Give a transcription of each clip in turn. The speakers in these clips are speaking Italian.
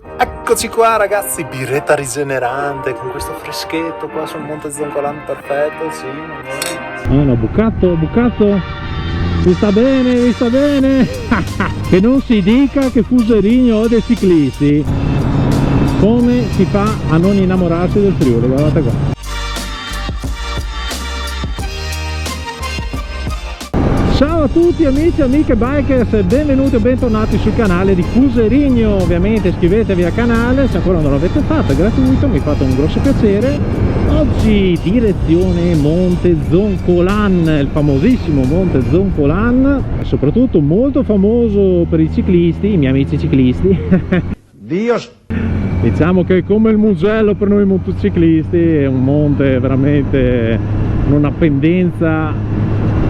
Eccoci qua ragazzi, birretta rigenerante con questo freschetto qua sul Monte Zoncolan, perfetto, sì. No, bucato, vi sta bene. Che non si dica che Fuserigno o dei ciclisti. Come si fa a non innamorarsi del Friuli, guardate qua. Ciao a tutti amici e amiche bikers e benvenuti o bentornati sul canale di Fuserigno. Ovviamente iscrivetevi al canale se ancora non l'avete fatto, è gratuito, mi fate un grosso piacere. Oggi direzione Monte Zoncolan, il famosissimo Monte Zoncolan, soprattutto molto famoso per i ciclisti, i miei amici ciclisti. Diciamo che è come il Mugello per noi motociclisti, è un monte veramente con una pendenza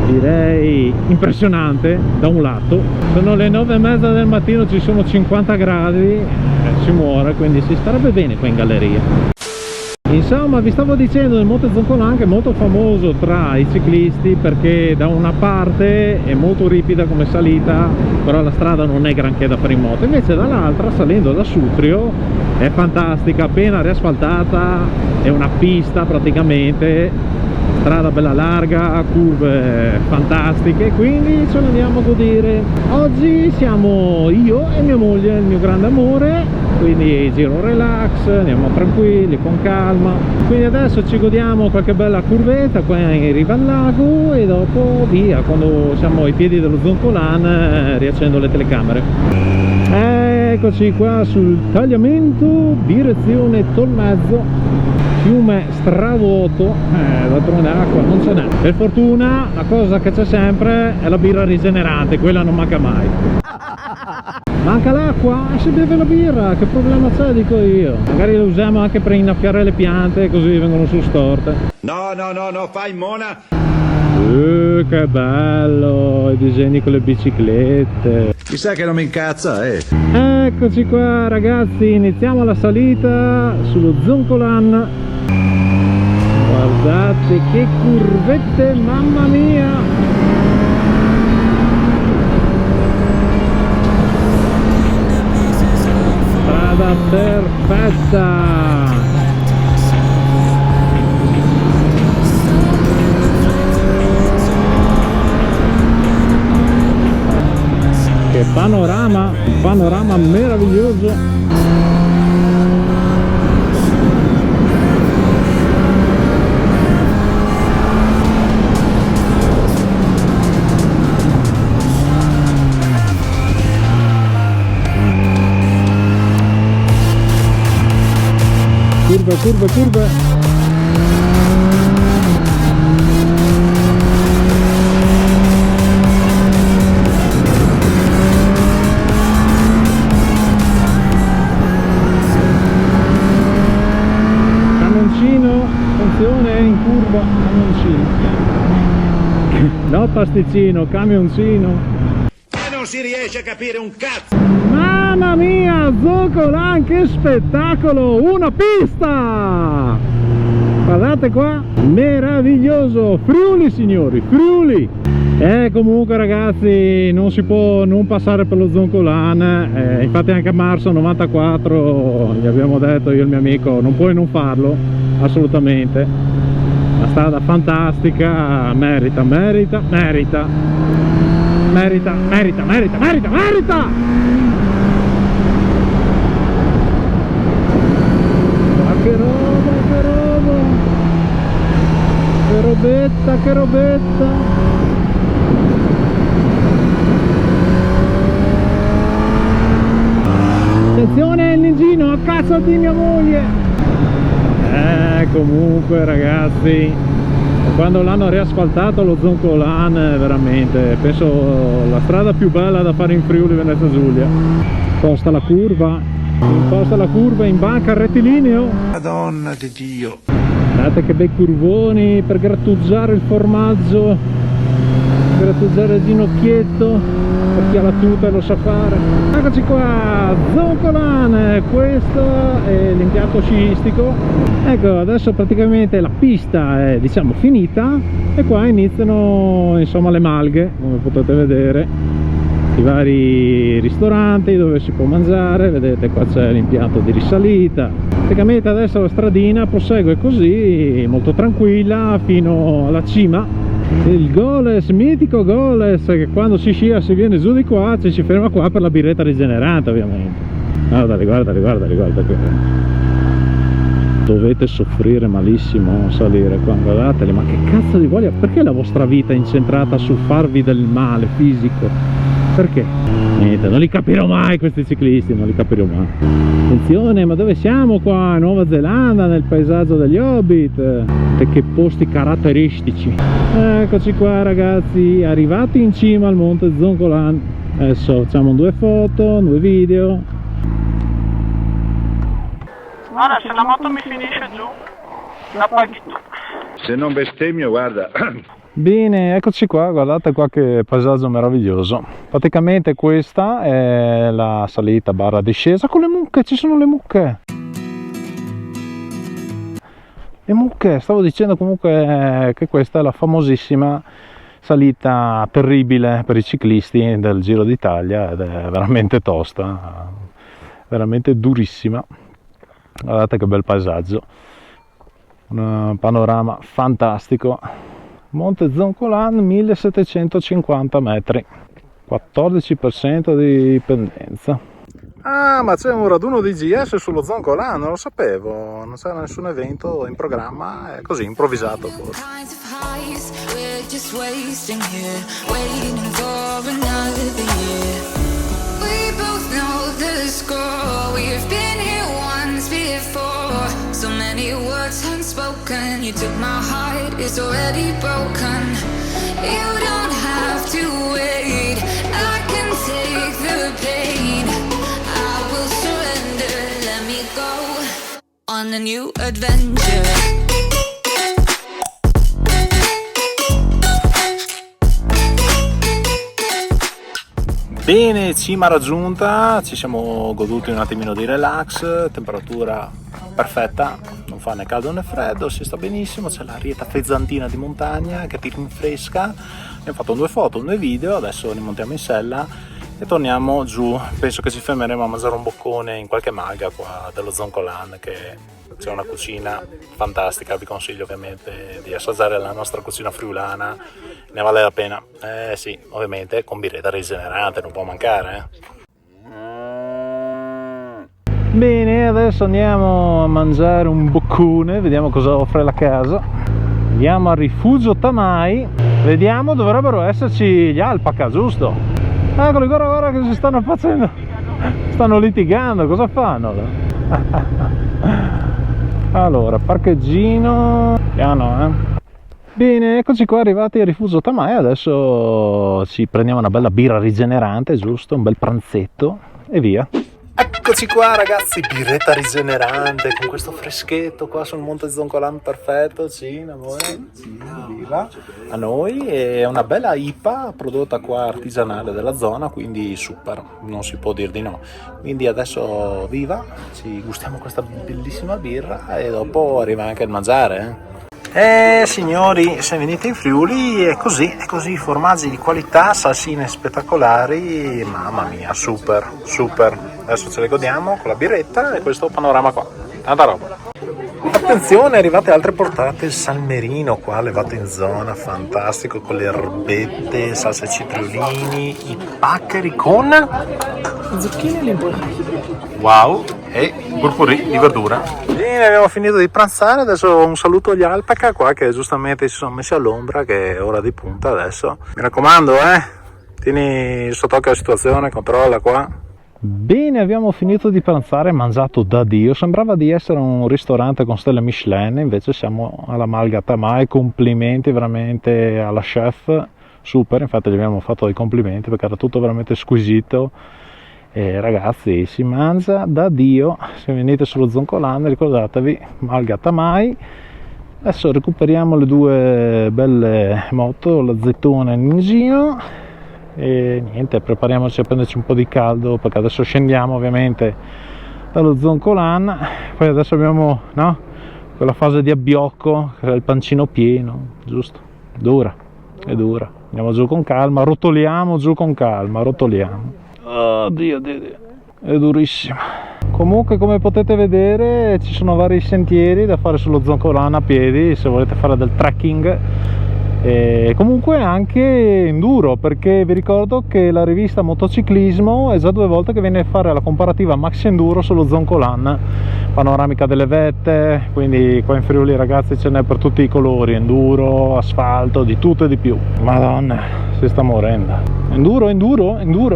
direi impressionante da un lato. Sono le 9:30 del mattino, ci sono 50 gradi, si muore, quindi si starebbe bene qua in galleria. Insomma, vi stavo dicendo, il Monte Zoncolan che è molto famoso tra i ciclisti perché da una parte è molto ripida come salita, però la strada non è granché da fare in moto, invece dall'altra, salendo da Sutrio, è fantastica, appena riasfaltata, è una pista praticamente, strada bella larga, curve fantastiche, quindi ce l'andiamo a godere. Oggi siamo io e mia moglie, il mio grande amore, quindi giro relax, andiamo tranquilli, con calma. Quindi adesso ci godiamo qualche bella curvetta qua in riva al lago e dopo via, quando siamo ai piedi dello Zoncolan riaccendo le telecamere. Eccoci qua sul tagliamento, direzione Tolmezzo, fiume stravuoto, d'altronde acqua non ce n'è. Per fortuna la cosa che c'è sempre è la birra rigenerante, quella non manca mai. Manca l'acqua? Si beve la birra, che problema c'è, dico io. Magari la usiamo anche per innaffiare le piante, così vengono su storte. No, fai mona! Che bello, i disegni con le biciclette. Chissà che non mi incazza, Eccoci qua ragazzi, iniziamo la salita sullo Zoncolan. Guardate che curvette, mamma mia! Strada perfetta! Che panorama, un panorama meraviglioso. Curve. Attenzione in curva, camioncino. No pasticcino, camioncino. E non si riesce a capire un cazzo! Mamma mia, Zoncolan, che spettacolo! Una pista! Guardate qua, meraviglioso! Friuli signori, Friuli! Comunque ragazzi, non si può non passare per lo Zoncolan, infatti anche a marzo 94 gli abbiamo detto io e il mio amico non puoi non farlo, assolutamente. Una strada fantastica, merita! Che robetta! Attenzione il ninjino, accazzati mia moglie! Comunque ragazzi, quando l'hanno riasfaltato lo Zoncolan veramente, penso la strada più bella da fare in Friuli Venezia Giulia. Imposta la curva in banca al rettilineo. Madonna di Dio! Guardate che bei curvoni per grattugiare il formaggio, grattugiare il ginocchietto, per chi ha la tuta e lo sa fare. Eccoci qua, Zoncolan, questo è l'impianto sciistico. Ecco, adesso praticamente la pista è diciamo finita e qua iniziano insomma le malghe, come potete vedere. i vari ristoranti dove si può mangiare. Vedete, qua c'è l'impianto di risalita. Praticamente adesso la stradina prosegue così, molto tranquilla, fino alla cima. Il Goles, mitico Goles, che quando si scia si viene giù di qua, ci si ferma qua per la birretta rigenerante, ovviamente. Guardali, guardali, guardali, guardali. Dovete soffrire malissimo a salire qua, guardateli, ma che cazzo di voglia, perché la vostra vita è incentrata su farvi del male fisico? Perché? Niente, non li capirò mai questi ciclisti, non li capirò mai. Attenzione, ma dove siamo qua? In Nuova Zelanda, nel paesaggio degli Hobbit. E che posti caratteristici. Eccoci qua ragazzi, arrivati in cima al monte Zoncolan. Adesso facciamo 2 foto, 2 video. Guarda, se la moto mi finisce giù, la paghi tu. Se non bestemmio, guarda. Bene, eccoci qua, guardate qua che paesaggio meraviglioso. Praticamente questa è la salita barra discesa con le mucche, ci sono le mucche. Le mucche, stavo dicendo comunque che questa è la famosissima salita terribile per i ciclisti del Giro d'Italia ed è veramente tosta, veramente durissima. Guardate che bel paesaggio, un panorama fantastico. Monte Zoncolan, 1750 metri, 14% di pendenza. Ah, ma c'è un raduno di GS sullo Zoncolan, non lo sapevo, non c'era nessun evento in programma, è così improvvisato forse. So many words unspoken. You took my heart, it's already broken. You don't have to wait. I can take the pain. I will surrender. Let me go on a new adventure. Bene, cima raggiunta, ci siamo goduti un attimino di relax, temperatura perfetta, non fa né caldo né freddo, si sta benissimo, c'è l'arietta frizzantina di montagna che ti rinfresca. Abbiamo fatto 2 foto, 2 video, adesso rimontiamo in sella e torniamo giù. Penso che ci fermeremo a mangiare un boccone in qualche malga qua dello Zoncolan, che c'è una cucina fantastica, vi consiglio ovviamente di assaggiare la nostra cucina friulana, ne vale la pena. Sì, ovviamente con birretta rigenerante, non può mancare. Bene, adesso andiamo a mangiare un boccone, vediamo cosa offre la casa. Andiamo al rifugio Tamai, vediamo, dovrebbero esserci gli alpaca, giusto? Eccoli, guarda, guarda che si stanno facendo, stanno litigando, cosa fanno? Allora, parcheggino, piano, Bene, eccoci qua arrivati al rifugio Tamai, adesso ci prendiamo una bella birra rigenerante, giusto? Un bel pranzetto e via. Eccoci qua ragazzi, birretta rigenerante con questo freschetto qua sul monte Zoncolan, perfetto, Cina, amore, Cina, viva a noi. È una bella IPA prodotta qua artigianale della zona, quindi super, non si può dir di no. Quindi adesso viva, ci gustiamo questa bellissima birra e dopo arriva anche il mangiare. Signori, se venite in Friuli è così, formaggi di qualità, salsine spettacolari, mamma mia, super, super. Adesso ce le godiamo con la birretta e questo panorama qua, tanta roba. Attenzione, arrivate altre portate, il salmerino qua levato in zona, fantastico, con le erbette, salsa ai citriolini, i paccheri con zucchine e limoni. Wow, e purpurì di verdura. Bene, abbiamo finito di pranzare, adesso un saluto agli alpaca qua che giustamente si sono messi all'ombra, che è ora di punta adesso. Mi raccomando, tieni sott'occhio la situazione, controlla qua. Bene, abbiamo finito di pranzare, mangiato da Dio, sembrava di essere un ristorante con stelle Michelin, invece siamo alla Malga Tamai, complimenti veramente alla chef, super, infatti gli abbiamo fatto dei complimenti perché era tutto veramente squisito. E ragazzi, si mangia da Dio. Se venite sullo Zoncolan ricordatevi Malga Tamai. Adesso recuperiamo le 2 belle moto, la Zettona e il Ningino, e niente, prepariamoci a prenderci un po' di caldo perché adesso scendiamo ovviamente dallo Zoncolan. Poi adesso abbiamo quella fase di abbiocco, il pancino pieno, giusto? Dura, è dura. Andiamo giù con calma, rotoliamo giù con calma, rotoliamo. Oddio, è durissimo. Comunque, come potete vedere, ci sono vari sentieri da fare sullo Zoncolan a piedi se volete fare del trekking. E comunque anche enduro, perché vi ricordo che la rivista Motociclismo è già 2 volte che viene a fare la comparativa Max Enduro sullo Zoncolan, panoramica delle vette, quindi qua in Friuli ragazzi ce n'è per tutti i colori, enduro, asfalto, di tutto e di più. Madonna, si sta morendo. Enduro,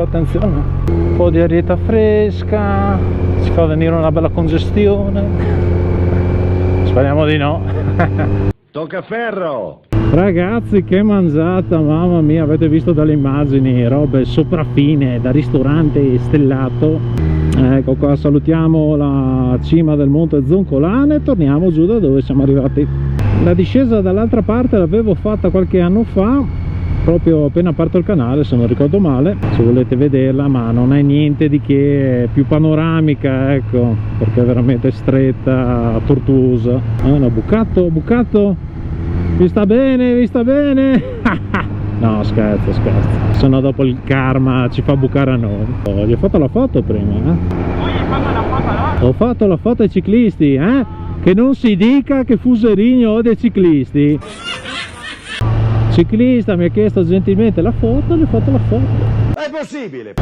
attenzione, un po' di arietta fresca ci fa venire una bella congestione, speriamo di no. Tocca ferro! Ragazzi, che mangiata, mamma mia, avete visto dalle immagini, robe sopraffine da ristorante stellato. Ecco qua, salutiamo la cima del monte Zoncolan e torniamo giù da dove siamo arrivati. La discesa dall'altra parte l'avevo fatta qualche anno fa, proprio appena aperto il canale se non ricordo male, se volete vederla, ma non è niente di che, è più panoramica, ecco, perché è veramente stretta, tortuosa. No, bucato. Vi sta bene? No, scherzo, se no dopo il karma ci fa bucare a noi. Gli ho fatto la foto prima, Ho fatto la foto ai ciclisti, che non si dica che Fuserigno odia i ciclisti. Ciclista mi ha chiesto gentilmente la foto, gli ho fatto la foto. È possibile!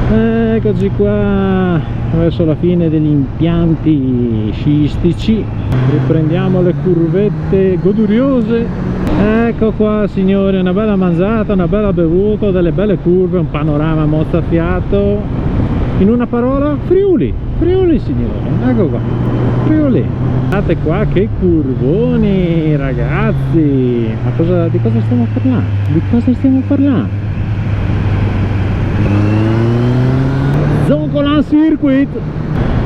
Eccoci qua verso la fine degli impianti sciistici, riprendiamo le curvette goduriose. Ecco qua signori, una bella mangiata, una bella bevuta, delle belle curve, un panorama mozzafiato. In una parola, Friuli signori, ecco qua, Friuli. Guardate qua che curvoni ragazzi, ma di cosa stiamo parlando? Zoncolan Circuit.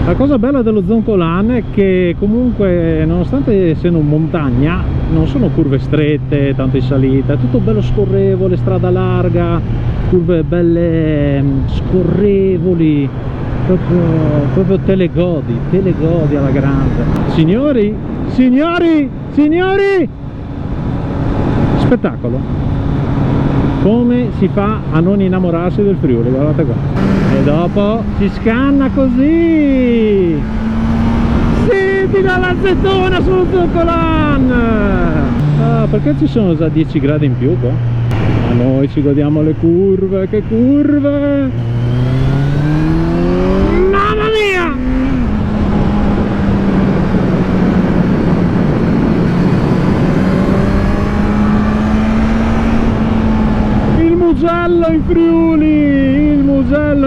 La cosa bella dello Zoncolan è che comunque, nonostante essendo montagna, non sono curve strette, tanto in salita, è tutto bello scorrevole, strada larga, curve belle scorrevoli, proprio te le godi alla grande. Signori, spettacolo. Come si fa a non innamorarsi del Friuli? Guardate qua. E dopo si scanna così. Senti la lazzettona sullo Zoncolan. Perché ci sono già 10 gradi in più qua? Ma noi ci godiamo le curve, che curve! Mamma mia! Il Mugello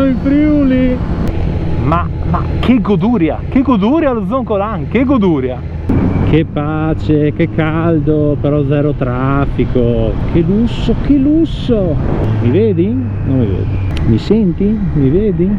in Friuli, ma che goduria lo Zoncolan, che goduria, che pace, che caldo, però zero traffico, che lusso. Mi vedi? Non mi vedi. Mi senti? Mi vedi?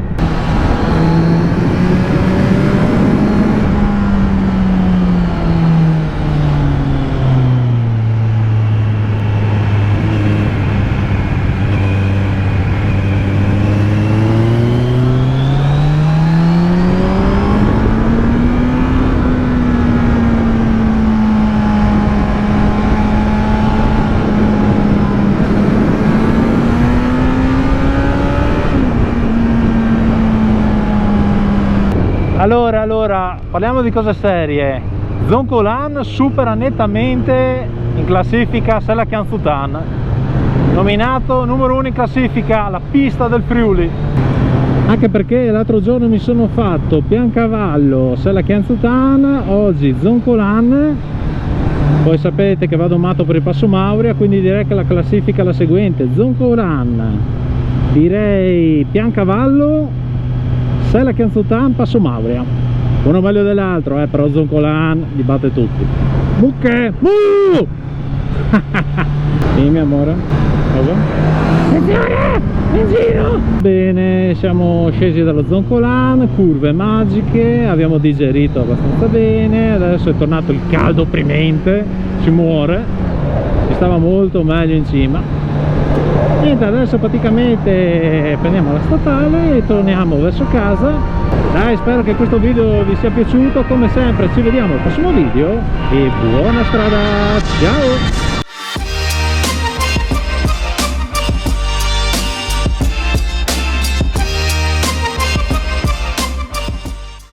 Allora, parliamo di cose serie. Zoncolan supera nettamente in classifica Sella Chianzutan, nominato numero 1 in classifica la pista del Friuli. Anche perché l'altro giorno mi sono fatto Piancavallo, Sella Chianzutan, oggi Zoncolan. Poi sapete che vado matto per il Passo Mauria, quindi direi che la classifica è la seguente: Zoncolan, direi Piancavallo, Sella Chianzutan, Passo Mauria. Uno meglio dell'altro, però Zoncolan li batte tutti. Mucche! Dimmi amore. Cosa? Attenzione! In giro! Bene, siamo scesi dallo Zoncolan, curve magiche, abbiamo digerito abbastanza bene, adesso è tornato il caldo opprimente, si muore, si stava molto meglio in cima. Niente, adesso praticamente prendiamo la statale e torniamo verso casa. Dai, spero che questo video vi sia piaciuto, come sempre ci vediamo al prossimo video e buona strada, ciao!